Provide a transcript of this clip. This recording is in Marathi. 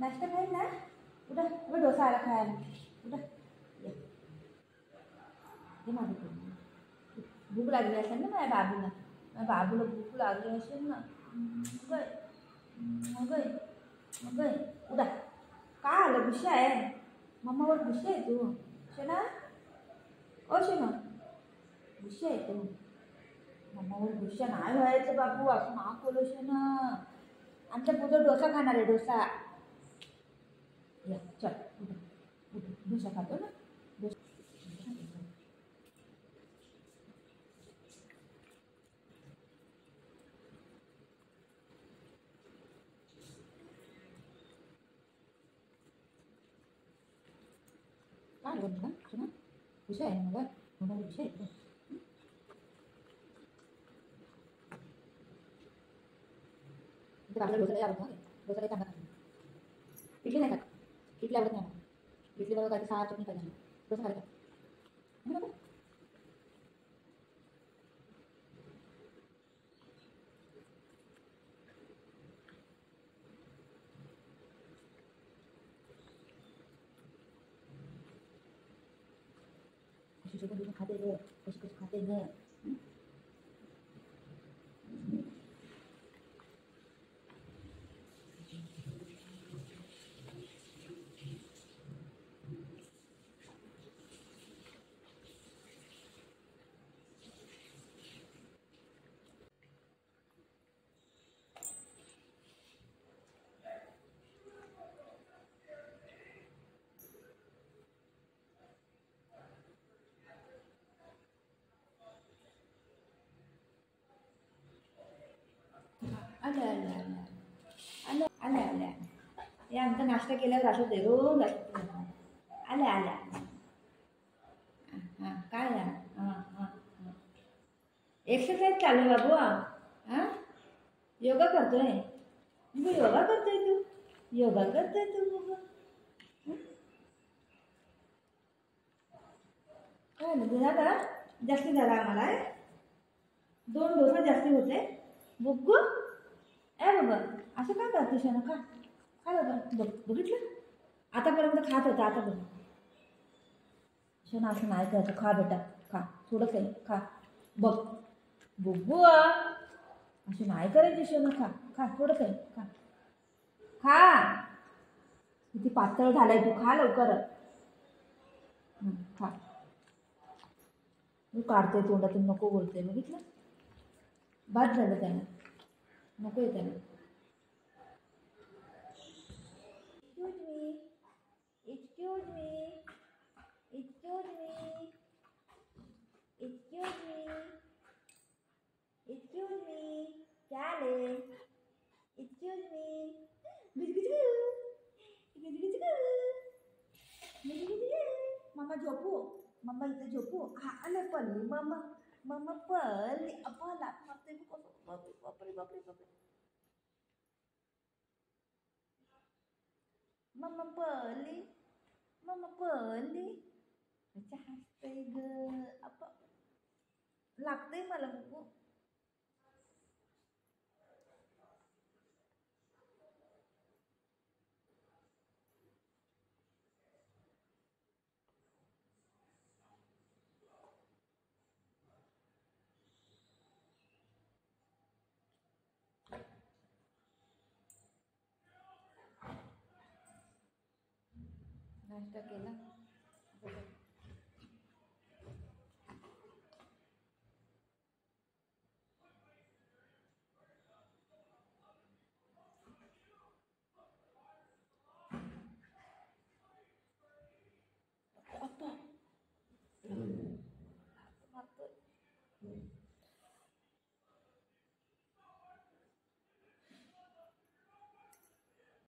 नाश्ता खाईल ना. उठा उठा, डोसा आला खायला. उठा ये. हे माझं पोट. भूक लागली असेल ना माझ्या बाबूला. माझ्या बाबूला भूक लागली असेल ना. गय गय गय. उठा. का आलं गुस्सा आहे. मम्मावर गुस्सा आहे तू शना. ओ शना गुस्सा आहे तू. मम्मावर गुस्सा नाही व्हायचं बाबू. असं ना बोलू शना. आमच्या पुढं डोसा खाणार आहे. डोसा या चल. उठा उठा. डोसा खातो ना. डोसा काय बोल ना शना. गुस्सा आहे मला. मम्मावर गुस्सा आहे. आपल्याला डोसा आवडत नाही. डोसा काही चांगला नाही. इडली नाही खात. इडली आवडत नाही मला. इडली बरोबर काही सार चटणी पाहिजे. डोसा खायचा. कशी कशी खाते ग. कशी कशी खाते ग. आले आले आले आले आले आले. हे आमचा नाश्ता केल्यावर असं दे रोज असं. आले आले. हां काय झालं. हां हां हां. एक्सरसाइज चालू बाबू. हां योगा करतोय. तू योगा करतोय. तू योगा करतोय तू बाबा. काय नाही झाला. जास्ती झाला आम्हाला. 2 डोसा जास्ती होते. बुग्गू ए बाबा असं काय करतेस ना. का खा बाबा. बघितलं आतापर्यंत खात होता. आता बघ शना असं नाही करायचं. खा बेटा खा. थोडंच आहे खा. बघ बुग्गू असं नाही करायची शना. खा खा थोडंच आहे खा. खा. किती पातळ झालाय तू. खा लवकर. खा. तू काढते तोंडातून. नको बोलते. बघितलं बाद झालं त्यानं. नको आहे त्यानं. Excuse me excuse me excuse me excuse me क्या ले. एक्सक्यूज मी मम्मा झोपू. मम्मा इथे झोपू. हा आलं पल्ली. मम्मा मम्मा पल्ली. अप्पा लात मारते. बापरे बापरे बापरे बापरे. मम्मा पल्ली. मम्मा पल्ली. अच्छा हसतंय ग. अप्पा लागतंय मला बघू. नाश्ता केला. अप्पा